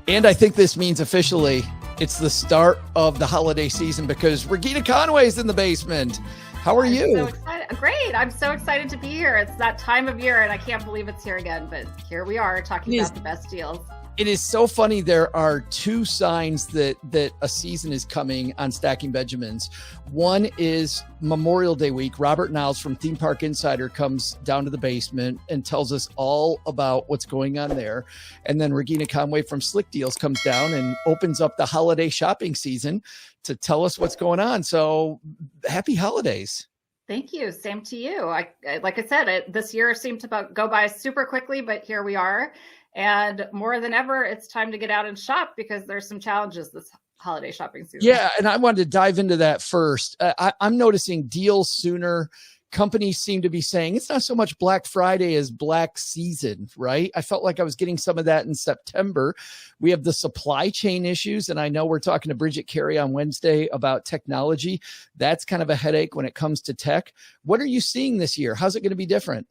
And I think this means officially it's the start of the holiday season because Regina Conway is in the basement. How are you? So excited. Great. I'm so excited to be here. It's that time of year and I can't believe it's here again, but here we are talking about the best deals. It is so funny. There are two signs that a season is coming on Stacking Benjamins. One is Memorial Day week. Robert Niles from Theme Park Insider comes down to the basement and tells us all about what's going on there. And then Regina Conway from Slickdeals comes down and opens up the holiday shopping season to tell us what's going on. So happy holidays. Thank you. Same to you. Like I said, this year seemed to go by super quickly, but here we are. And more than ever, it's time to get out and shop because there's some challenges this holiday shopping season. Yeah, and I wanted to dive into that first. I'm noticing deals sooner. Companies seem to be saying it's not so much Black Friday as Black Season, right? I felt like I was getting some of that in September. We have the supply chain issues, and I know we're talking to Bridget Carey on Wednesday about technology. That's kind of a headache when it comes to tech. What are you seeing this year? How's it going to be different?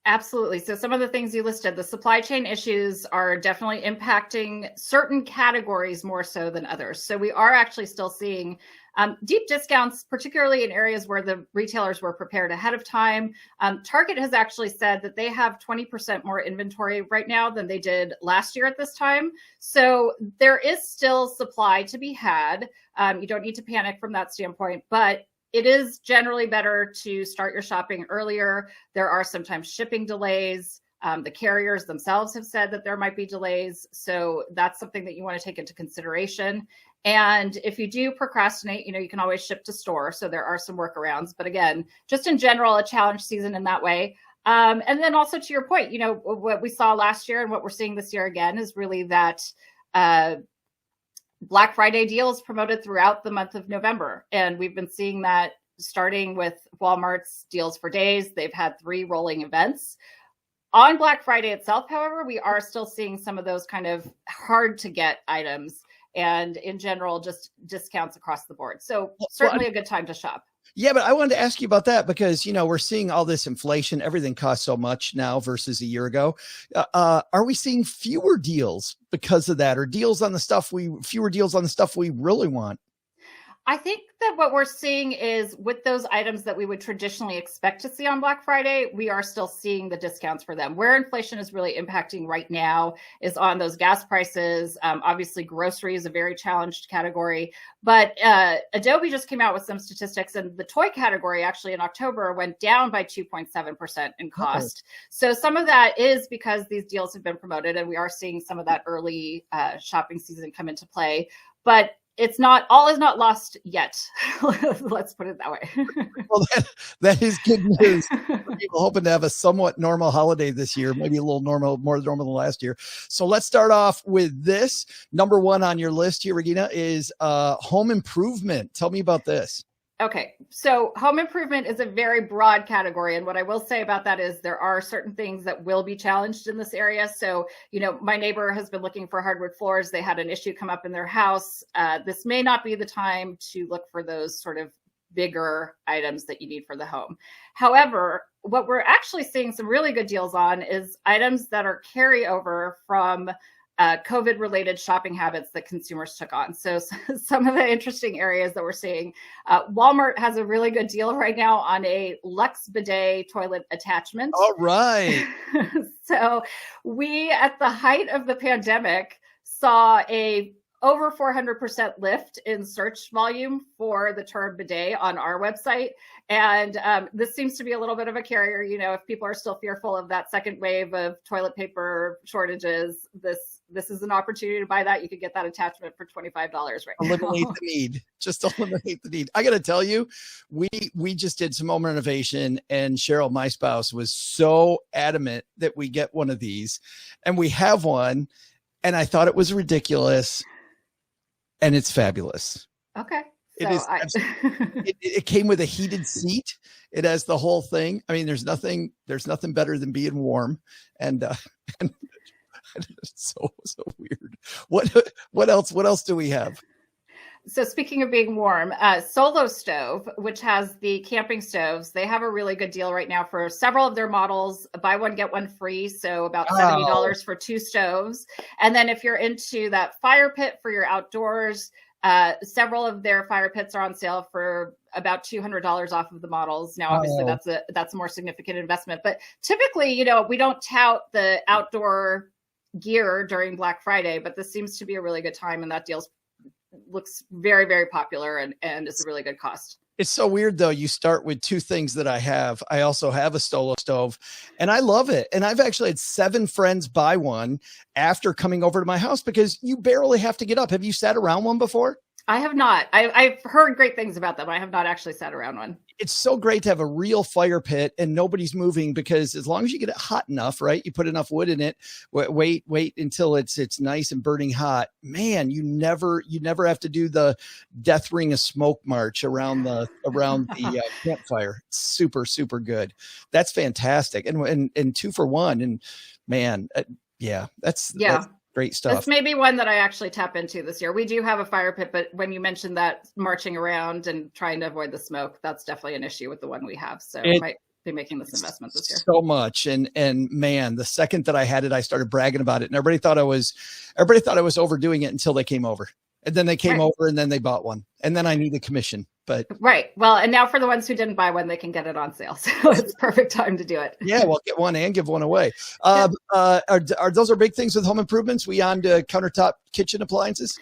Absolutely. So some of the things you listed, the supply chain issues are definitely impacting certain categories more so than others. So we are actually still seeing deep discounts, particularly in areas where the retailers were prepared ahead of time. Target has actually said that they have 20% more inventory right now than they did last year at this time. So there is still supply to be had. You don't need to panic from that standpoint, but it is generally better to start your shopping earlier. There are sometimes shipping delays. The carriers themselves have said that there might be delays. So that's something that you want to take into consideration. And if you do procrastinate, you can always ship to store. So there are some workarounds. But again, just in general, a challenge season in that way. And then also to your point, what we saw last year and what we're seeing this year again is really that Black Friday deals promoted throughout the month of November. And we've been seeing that starting with Walmart's Deals for Days. They've had 3 rolling events. On Black Friday itself, however, we are still seeing some of those kind of hard to get items and in general, just discounts across the board. So certainly a good time to shop. Yeah, but I wanted to ask you about that because, we're seeing all this inflation. Everything costs so much now versus a year ago. Are we seeing fewer deals because of that or fewer deals on the stuff we really want? I think that what we're seeing is with those items that we would traditionally expect to see on Black Friday, we are still seeing the discounts for them. Where inflation is really impacting right now is on those gas prices. Obviously, grocery is a very challenged category. But Adobe just came out with some statistics, and the toy category actually in October went down by 2.7% in cost. So some of that is because these deals have been promoted, and we are seeing some of that early shopping season come into play. But all is not lost yet. Let's put it that way. Well, that is good news. People hoping to have a somewhat normal holiday this year, maybe a little more normal than last year. So let's start off with this. Number 1 on your list here, Regina, is home improvement. Tell me about this. Okay, so home improvement is a very broad category. And what I will say about that is there are certain things that will be challenged in this area. So, my neighbor has been looking for hardwood floors. They had an issue come up in their house. This may not be the time to look for those sort of bigger items that you need for the home. However, what we're actually seeing some really good deals on is items that are carryover from COVID-related shopping habits that consumers took on. So some of the interesting areas that we're seeing, Walmart has a really good deal right now on a Lux bidet toilet attachment. All right. So we, at the height of the pandemic, saw a over 400% lift in search volume for the term bidet on our website. And this seems to be a little bit of a carrier. If people are still fearful of that second wave of toilet paper shortages, this is an opportunity to buy that. You could get that attachment for $25 right now. Eliminate the need. Just eliminate the need. I got to tell you, we just did some home renovation, and Cheryl, my spouse, was so adamant that we get one of these, and we have one, and I thought it was ridiculous. And it's fabulous. Okay. It came with a heated seat. It has the whole thing. I mean, there's nothing better than being warm. And it's so weird. What else do we have? So speaking of being warm, Solo Stove, which has the camping stoves, they have a really good deal right now for several of their models. Buy one, get one free. So about $70 for 2 stoves. And then if you're into that fire pit for your outdoors, several of their fire pits are on sale for about $200 off of the models. Now, obviously, that's a more significant investment. But typically, we don't tout the outdoor gear during Black Friday, but this seems to be a really good time, and that deal looks very, very popular, and it's a really good cost. It's so weird though. You start with 2 things that I have. I also have a Solo Stove and I love it. And I've actually had 7 friends buy one after coming over to my house because you barely have to get up. Have you sat around one before? I have not. I've heard great things about them. I have not actually sat around one. It's so great to have a real fire pit and nobody's moving, because as long as you get it hot enough, right? You put enough wood in it, wait until it's nice and burning hot. Man, you never have to do the death ring of smoke march around the campfire. It's super, super good. That's fantastic. And 2 for 1. And man, that's great stuff. This may be one that I actually tap into this year. We do have a fire pit, but when you mentioned that marching around and trying to avoid the smoke, that's definitely an issue with the one we have. So I might be making this investment this year. So much. And man, the second that I had it, I started bragging about it, and everybody thought I was overdoing it until they came over. And then they came over and then they bought one. And then I need a commission. But right. Well, and now for the ones who didn't buy one, they can get it on sale. So it's perfect time to do it. Yeah, well, get one and give one away. Are those big things with home improvements? We on to countertop kitchen appliances?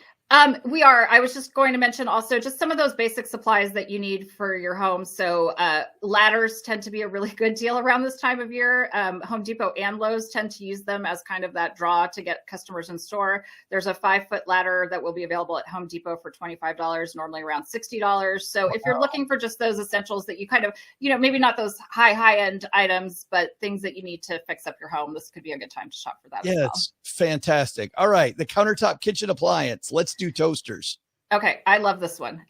We are. I was just going to mention also just some of those basic supplies that you need for your home. So ladders tend to be a really good deal around this time of year. Home Depot and Lowe's tend to use them as kind of that draw to get customers in store. There's a 5-foot ladder that will be available at Home Depot for $25, normally around $60. So if you're looking for just those essentials that you kind of, maybe not those high end items, but things that you need to fix up your home, this could be a good time to shop for that as well. It's fantastic. All right. The countertop kitchen appliance. Let's do toasters. Okay. I love this one.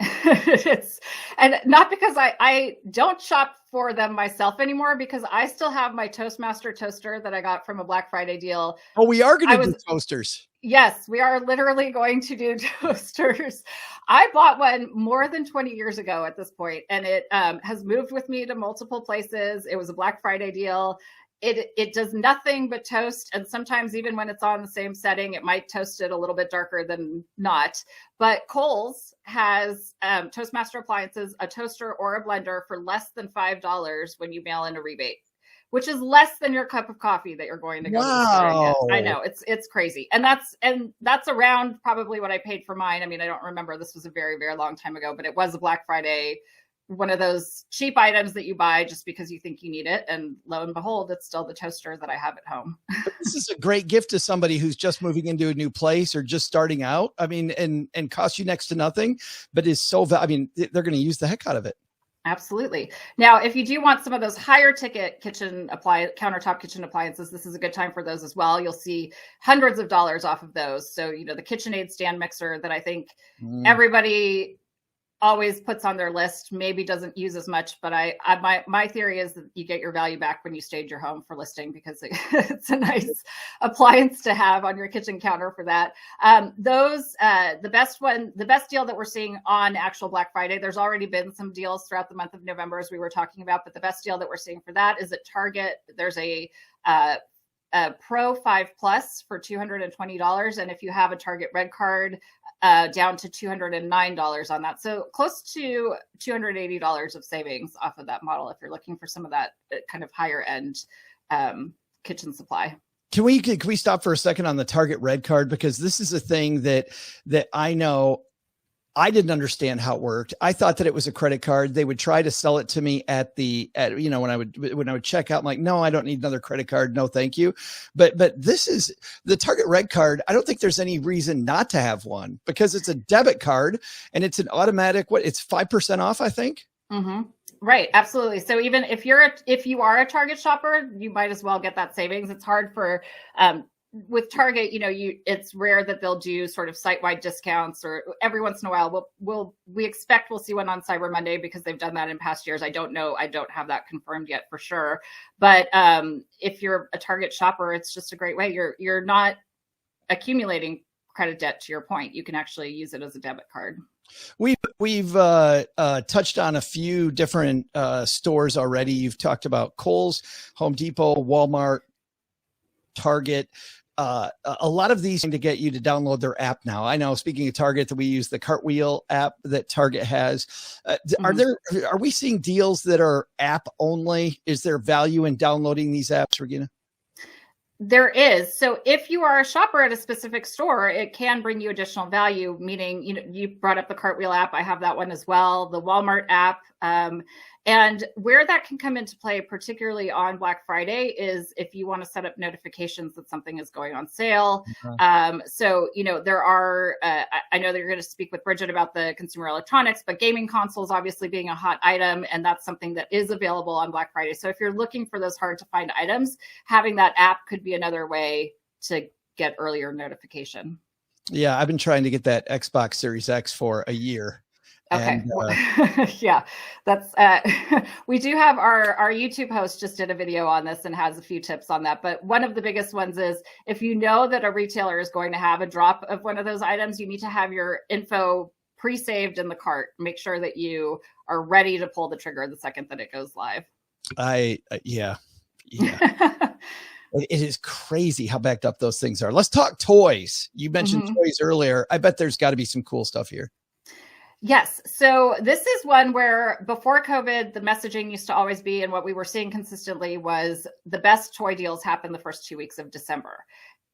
And not because I don't shop for them myself anymore, because I still have my Toastmaster toaster that I got from a Black Friday deal. Oh, we are going to do toasters. Yes, we are literally going to do toasters. I bought one more than 20 years ago at this point, and it has moved with me to multiple places. It was a Black Friday deal. It does nothing but toast. And sometimes even when it's on the same setting, it might toast it a little bit darker than not. But Kohl's has Toastmaster appliances, a toaster or a blender for less than $5 when you mail in a rebate, which is less than your cup of coffee that you're going to go to the store and get. I know, it's crazy. And that's around probably what I paid for mine. I mean, I don't remember. This was a very, very long time ago, but it was a Black Friday, one of those cheap items that you buy just because you think you need it. And lo and behold, it's still the toaster that I have at home. This is a great gift to somebody who's just moving into a new place or just starting out. I mean, and costs you next to nothing, but is so, they're going to use the heck out of it. Absolutely. Now, if you do want some of those higher ticket countertop kitchen appliances, this is a good time for those as well. You'll see hundreds of dollars off of those. So, the KitchenAid stand mixer that I think everybody always puts on their list, maybe doesn't use as much, but my theory is that you get your value back when you stage your home for listing, because it's a nice appliance to have on your kitchen counter for that. The best deal that we're seeing on actual Black Friday, there's already been some deals throughout the month of November, as we were talking about, but the best deal that we're seeing for that is at Target. There's a Pro 5 Plus for $220. And if you have a Target Red Card, down to $209 on that. So close to $280 of savings off of that model if you're looking for some of that kind of higher end kitchen supply. Can we stop for a second on the Target Red Card? Because this is a thing that I know I didn't understand how it worked. I thought that it was a credit card. They would try to sell it to me when I would check out. I'm like, no, I don't need another credit card. No, thank you. But this is the Target Red Card. I don't think there's any reason not to have one, because it's a debit card and it's an automatic. It's 5% off, I think. Mm-hmm. Right. Absolutely. So even if you are a Target shopper, you might as well get that savings. It's hard for, with Target, it's rare that they'll do sort of site-wide discounts, or every once in a while we expect we'll see one on Cyber Monday, because they've done that in past years. I don't know. I don't have that confirmed yet for sure. But if you're a Target shopper, it's just a great way. You're not accumulating credit debt, to your point. You can actually use it as a debit card. We've touched on a few different stores already. You've talked about Kohl's, Home Depot, Walmart, Target. A lot of these to get you to download their app now. I know, speaking of Target, that we use the Cartwheel app that Target has. Are we seeing deals that are app only? Is there value in downloading these apps, Regina? There is. So if you are a shopper at a specific store, it can bring you additional value, meaning, you brought up the Cartwheel app. I have that one as well, the Walmart app. And where that can come into play, particularly on Black Friday, is if you want to set up notifications that something is going on sale. So, there are, I know that you're going to speak with Bridget about the consumer electronics, but gaming consoles obviously being a hot item, and that's something that is available on Black Friday. So if you're looking for those hard to find items, having that app could be another way to get earlier notification. Yeah, I've been trying to get that Xbox Series X for a year. Okay. Yeah, that's, we do have our YouTube host just did a video on this and has a few tips on that. But one of the biggest ones is if you know that a retailer is going to have a drop of one of those items, you need to have your info pre-saved in the cart. Make sure that you are ready to pull the trigger the second that it goes live. Yeah. It is crazy how backed up those things are. Let's talk toys. You mentioned toys earlier. I bet there's got to be some cool stuff here. Yes. So this is one where before COVID, the messaging used to always be, and what we were seeing consistently was the best toy deals happen the first 2 weeks of December.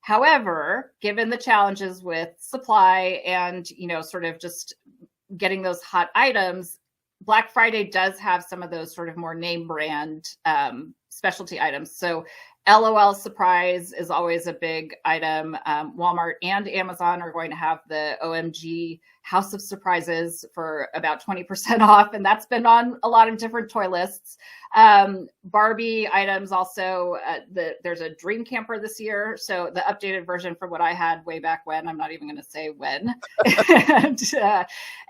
However, given the challenges with supply and, sort of just getting those hot items, Black Friday does have some of those sort of more name brand specialty items. So LOL Surprise is always a big item. Walmart and Amazon are going to have the OMG House of Surprises for about 20% off. And that's been on a lot of different toy lists. Barbie items also, there's a Dream Camper this year. So the updated version from what I had way back when, I'm not even going to say when.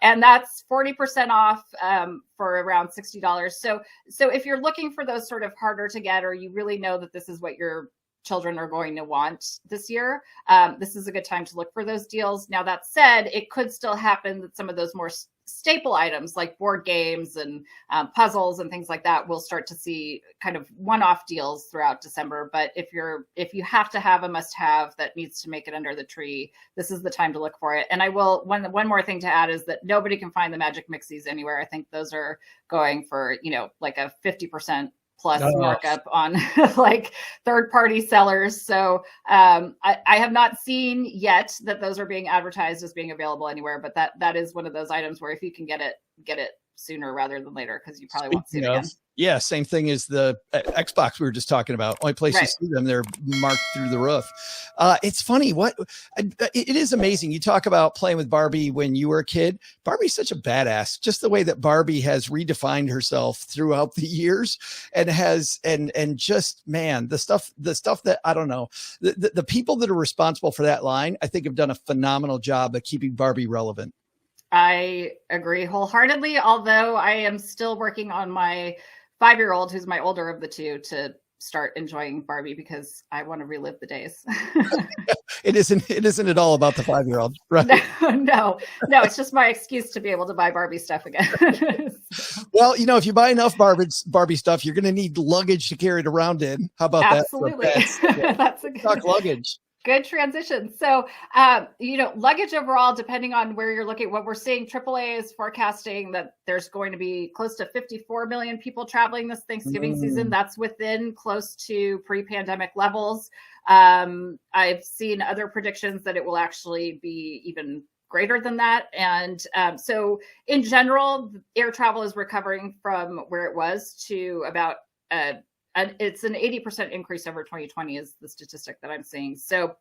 and that's 40% off for around $60. So if you're looking for those sort of harder to get, or you really know that this is what your children are going to want this year, this is a good time to look for those deals. Now, that said, it could still happen that some of those more staple items like board games and puzzles and things like that, we'll start to see kind of one-off deals throughout December. But if you have to have a must-have that needs to make it under the tree, this is the time to look for it. And I will, one more thing to add is that nobody can find the Magic Mixies anywhere. I think those are going for, like a 50% plus markup on like third-party sellers. So I have not seen yet that those are being advertised as being available anywhere, but that is one of those items where if you can get it sooner rather than later, because you probably won't see it again. Yeah, same thing as the Xbox we were just talking about. Only place you see them, they're marked through the roof. It's funny. It is amazing. You talk about playing with Barbie when you were a kid. Barbie's such a badass. Just the way that Barbie has redefined herself throughout the years, and just, man, the stuff that, I don't know, the people that are responsible for that line, I think have done a phenomenal job of keeping Barbie relevant. I agree wholeheartedly, although I am still working on my 5-year-old, who's my older of the two, to start enjoying Barbie because I want to relive the days. It isn't at all about the 5-year-old, right? No, it's just my excuse to be able to buy Barbie stuff again. Well, if you buy enough Barbie stuff, you're going to need luggage to carry it around in. How about that? Absolutely. That's a good talk luggage. Good transition. So, luggage overall, depending on where you're looking, what we're seeing, AAA is forecasting that there's going to be close to 54 million people traveling this Thanksgiving season. That's within close to pre-pandemic levels. I've seen other predictions that it will actually be even greater than that. And so in general, air travel is recovering from where it was to about and it's an 80% increase over 2020 is the statistic that I'm seeing. So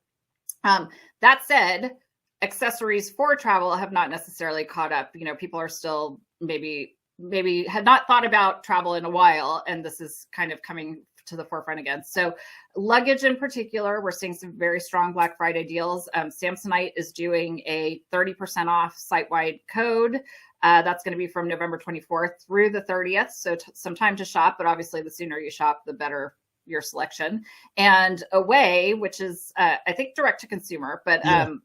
that said, accessories for travel have not necessarily caught up. People are still maybe had not thought about travel in a while, and this is kind of coming to the forefront again. So luggage in particular, we're seeing some very strong Black Friday deals. Samsonite is doing a 30% off site-wide code. That's going to be from November 24th through the 30th. So some time to shop, but obviously the sooner you shop, the better your selection. And Away, which is, I think, direct to consumer, but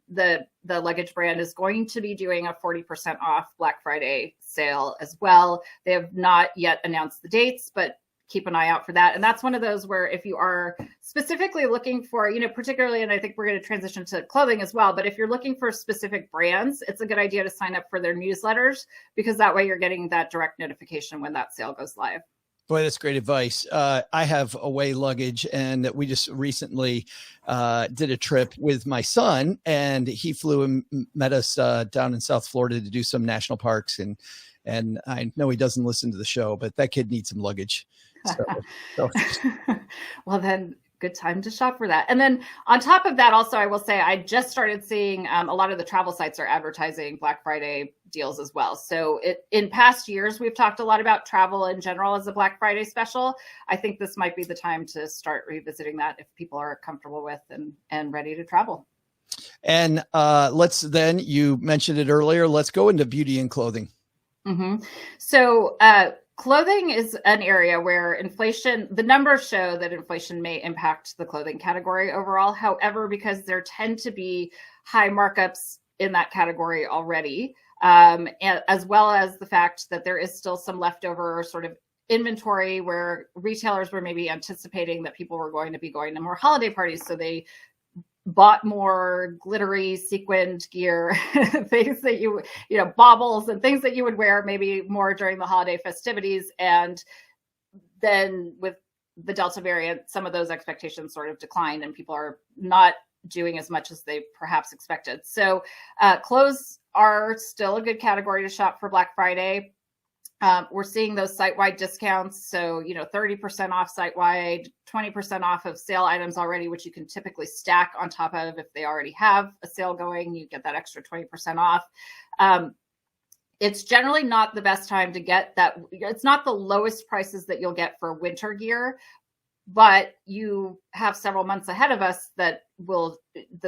the Luggage brand is going to be doing a 40% off Black Friday sale as well. They have not yet announced the dates, but keep an eye out for that. And that's one of those where if you are specifically looking for, particularly, and I think we're going to transition to clothing as well, but if you're looking for specific brands, it's a good idea to sign up for their newsletters, because that way you're getting that direct notification when that sale goes live. Boy, that's great advice. I have Away Luggage, and we just recently did a trip with my son, and he flew and met us down in South Florida to do some national parks. And I know he doesn't listen to the show, but that kid needs some luggage. So. Well, then good time to shop for that. And then on top of that, also, I will say I just started seeing a lot of the travel sites are advertising Black Friday deals as well. So in past years, we've talked a lot about travel in general as a Black Friday special. I think this might be the time to start revisiting that if people are comfortable with and ready to travel. And you mentioned it earlier, let's go into beauty and clothing. Mm-hmm. So clothing is an area where inflation, the numbers show that inflation may impact the clothing category overall. However, because there tend to be high markups in that category already, and as well as the fact that there is still some leftover sort of inventory where retailers were maybe anticipating that people were going to be going to more holiday parties. So they bought more glittery sequined gear, things that baubles and things that you would wear maybe more during the holiday festivities. And then with the Delta variant, some of those expectations sort of declined and people are not doing as much as they perhaps expected. So clothes are still a good category to shop for Black Friday. We're seeing those site-wide discounts. So, 30% off site-wide, 20% off of sale items already, which you can typically stack on top of if they already have a sale going, you get that extra 20% off. It's generally not the best time to get that. It's not the lowest prices that you'll get for winter gear, but you have several months ahead of us that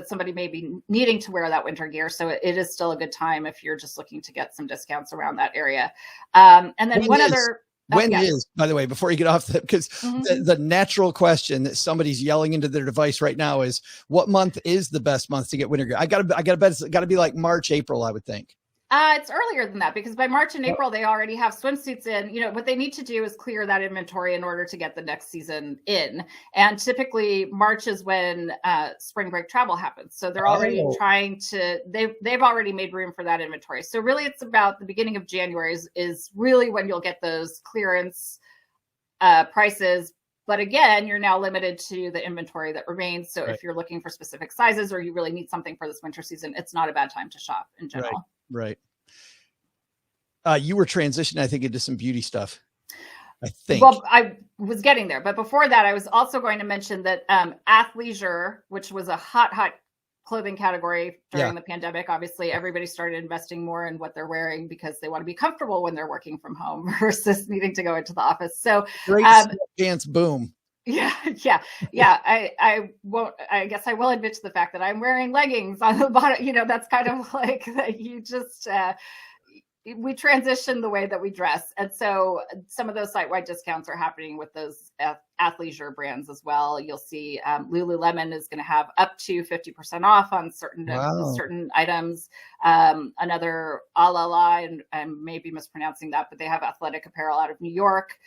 somebody may be needing to wear that winter gear. So it is still a good time if you're just looking to get some discounts around that area. And then by the way, before you get off that, because the natural question that somebody's yelling into their device right now is, what month is the best month to get winter gear? I gotta bet it's gotta be like March, April, I would think. It's earlier than that, because by March and April, they already have swimsuits in. What they need to do is clear that inventory in order to get the next season in. And typically March is when spring break travel happens. So they're already they've already made room for that inventory. So really it's about the beginning of January is really when you'll get those clearance prices. But again, you're now limited to the inventory that remains. So if you're looking for specific sizes or you really need something for this winter season, it's not a bad time to shop in general. Right. You were transitioning, I think, into some beauty stuff, I think. Well, I was getting there. But before that, I was also going to mention that athleisure, which was a hot clothing category during the pandemic, obviously everybody started investing more in what they're wearing because they want to be comfortable when they're working from home versus needing to go into the office. So great pants boom. Yeah. I won't. I guess I will admit to the fact that I'm wearing leggings on the bottom. That's kind of like you just. We transition the way that we dress. And so some of those site-wide discounts are happening with those athleisure brands as well. You'll see Lululemon is going to have up to 50% off on certain items. Another Alala, and I may be mispronouncing that, but they have athletic apparel out of New York.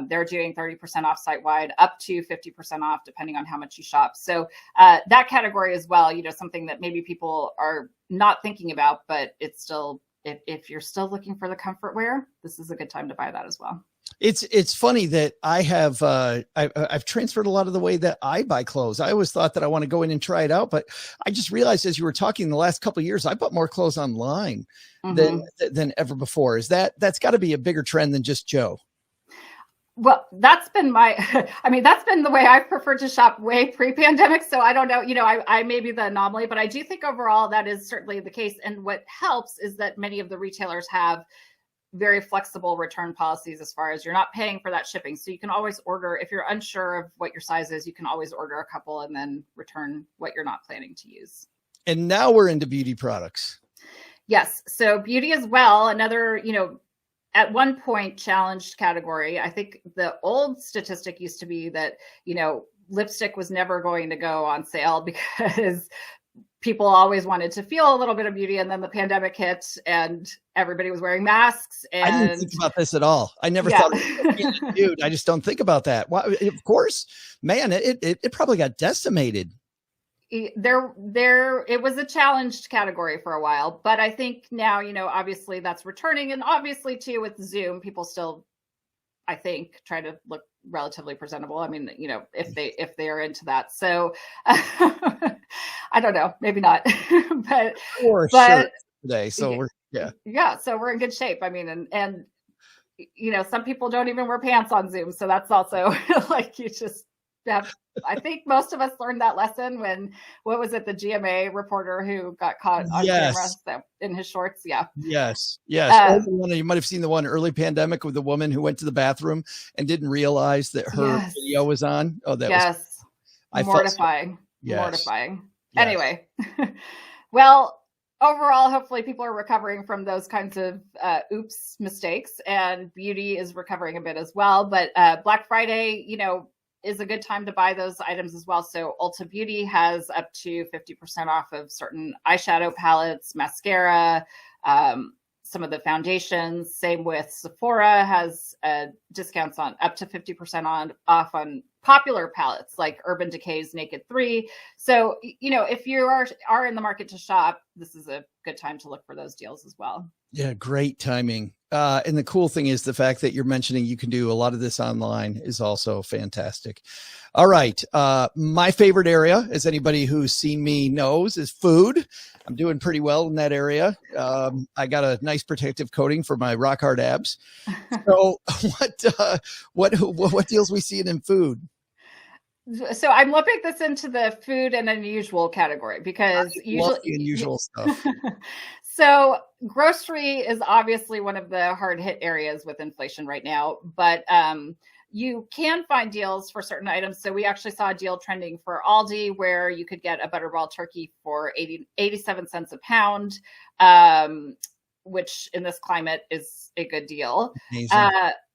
They're doing 30% off site-wide, up to 50% off, depending on how much you shop. So that category as well, something that maybe people are not thinking about, but it's still, if you're still looking for the comfort wear, this is a good time to buy that as well. It's funny that I have I've transferred a lot of the way that I buy clothes. I always thought that I want to go in and try it out, but I just realized as you were talking the last couple of years, I bought more clothes online than ever before. That's got to be a bigger trend than just Joe. Well, that's been that's been the way I've preferred to shop way pre-pandemic. So I don't know, I may be the anomaly, but I do think overall that is certainly the case. And what helps is that many of the retailers have very flexible return policies as far as you're not paying for that shipping. So you can always order, if you're unsure of what your size is, you can always order a couple and then return what you're not planning to use. And now we're into beauty products. Yes. So beauty as well. Another, at one point challenged category. I think the old statistic used to be that, lipstick was never going to go on sale because people always wanted to feel a little bit of beauty. And then the pandemic hit and everybody was wearing masks. And I didn't think about this at all. I never thought, dude, I just don't think about that. Well, of course, man, it probably got decimated. It was a challenged category for a while, but I think now, obviously that's returning. And obviously too, with Zoom, people still, I think, try to look relatively presentable. I mean, if they are into that. So I don't know, maybe not, but sure today. So so we're in good shape. I mean, and some people don't even wear pants on Zoom. So that's also like, you just have, I think most of us learned that lesson when, what was it? The GMA reporter who got caught on camera in his shorts. Yeah. Yes. You might have seen the one early pandemic with the woman who went to the bathroom and didn't realize that her video was on. Oh, that was mortifying. Mortifying. Yes. Anyway, well, overall, hopefully people are recovering from those kinds of mistakes, and beauty is recovering a bit as well. But Black Friday, is a good time to buy those items as well. So Ulta Beauty has up to 50% off of certain eyeshadow palettes, mascara, some of the foundations. Same with Sephora has discounts on up to 50% off on popular palettes like Urban Decay's Naked 3. So, if you are in the market to shop, this is a good time to look for those deals as well. Yeah, great timing. And the cool thing is the fact that you're mentioning you can do a lot of this online is also fantastic. All right. My favorite area, as anybody who's seen me knows, is food. I'm doing pretty well in that area. I got a nice protective coating for my rock hard abs. So what deals we seeing in food? So I'm lumping this into the food and unusual category because usually unusual stuff. So grocery is obviously one of the hard hit areas with inflation right now, but you can find deals for certain items. So we actually saw a deal trending for Aldi where you could get a butterball turkey for 87 cents a pound, which in this climate is a good deal.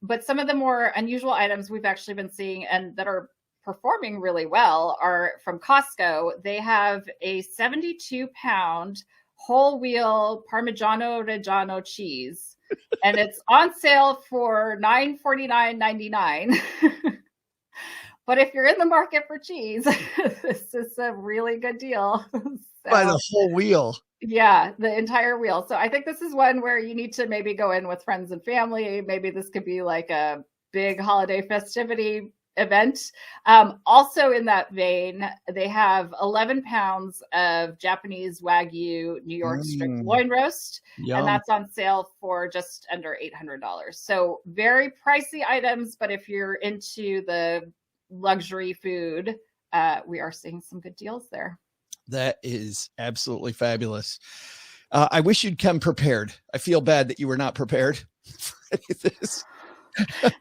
But some of the more unusual items we've actually been seeing and that are performing really well are from Costco. They have a 72-pound whole wheel Parmigiano Reggiano cheese, and it's on sale for $9.49.99. But if you're in the market for cheese, this is a really good deal. By the whole wheel. Yeah, the entire wheel. So I think this is one where you need to maybe go in with friends and family. Maybe this could be like a big holiday festivity event. Also in that vein, they have 11 pounds of Japanese Wagyu New York strip loin roast, and that's on sale for just under $800. So very pricey items, but if you're into the luxury food, we are seeing some good deals there. That is absolutely fabulous. I wish you'd come prepared. I feel bad that you were not prepared for any of this.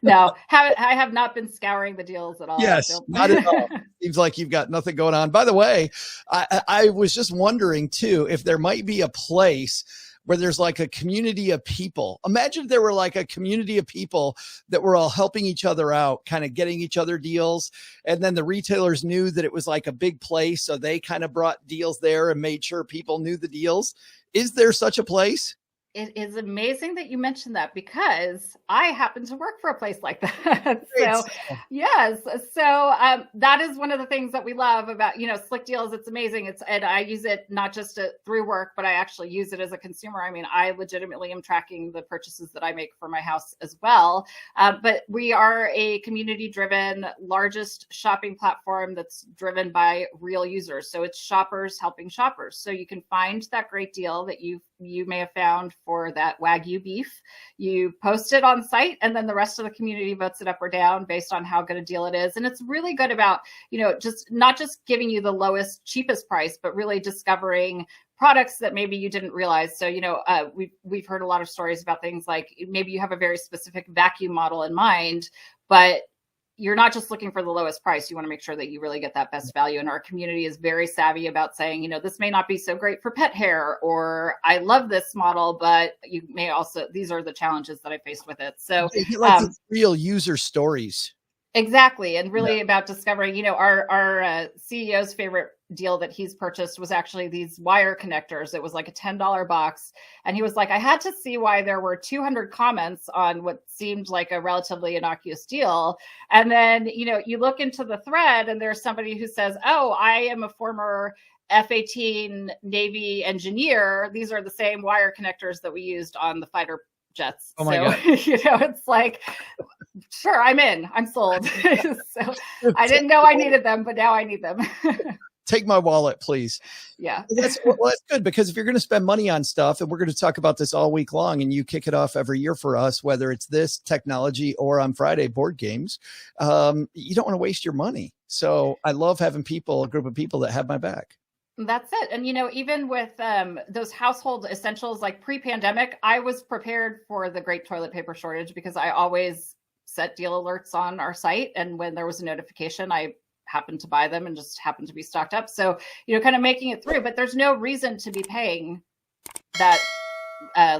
No, I have not been scouring the deals at all. Yes, not at all. Seems like you've got nothing going on. By the way, I was just wondering too, if there might be a place where there's like a community of people. Imagine if there were like a community of people that were all helping each other out, kind of getting each other deals. And then the retailers knew that it was like a big place. So they kind of brought deals there and made sure people knew the deals. Is there such a place? It is amazing that you mentioned that because I happen to work for a place like that. So yes. So that is one of the things that we love about, Slickdeals. It's amazing. And I use it not just through work, but I actually use it as a consumer. I mean, I legitimately am tracking the purchases that I make for my house as well. But we are a community driven, largest shopping platform that's driven by real users. So it's shoppers helping shoppers. So you can find that great deal that you may have found for that Wagyu beef. You post it on site and then the rest of the community votes it up or down based on how good a deal it is. And it's really good about, just not just giving you the lowest, cheapest price, but really discovering products that maybe you didn't realize. So, we've heard a lot of stories about things like maybe you have a very specific vacuum model in mind, but you're not just looking for the lowest price. You want to make sure that you really get that best value. And our community is very savvy about saying, this may not be so great for pet hair, or I love this model, but you may also, these are the challenges that I faced with it. So real user stories. Exactly. And really about discovering, our CEO's favorite deal that he's purchased was actually these wire connectors. It was like a $10 box. And he was like, I had to see why there were 200 comments on what seemed like a relatively innocuous deal. And then, you look into the thread and there's somebody who says, oh, I am a former F-18 Navy engineer. These are the same wire connectors that we used on the fighter jets. Oh my God. It's like, sure, I'm sold. So I didn't know I needed them, but now I need them. Take my wallet, please. Yeah. That's good, because if you're going to spend money on stuff, and we're going to talk about this all week long, and you kick it off every year for us, whether it's this technology or on Friday board games, you don't want to waste your money. So I love having a group of people that have my back. That's it. And, even with those household essentials, like pre-pandemic, I was prepared for the great toilet paper shortage because I always set deal alerts on our site. And when there was a notification, I happened to buy them and just happened to be stocked up. So, kind of making it through, but there's no reason to be paying that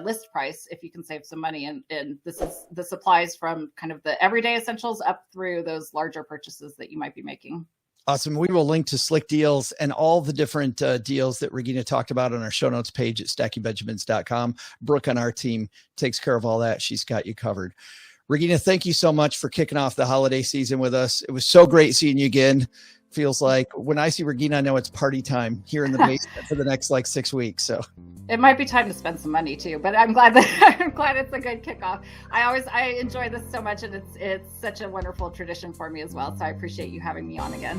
list price if you can save some money. And this applies from kind of the everyday essentials up through those larger purchases that you might be making. Awesome. We will link to Slickdeals and all the different deals that Regina talked about on our show notes page at stackingbenjamins.com. Brooke on our team takes care of all that. She's got you covered. Regina, thank you so much for kicking off the holiday season with us. It was so great seeing you again. Feels like when I see Regina, I know it's party time here in the basement for the next 6 weeks. So it might be time to spend some money too, but I'm glad it's a good kickoff. I enjoy this so much, and it's such a wonderful tradition for me as well. So I appreciate you having me on again.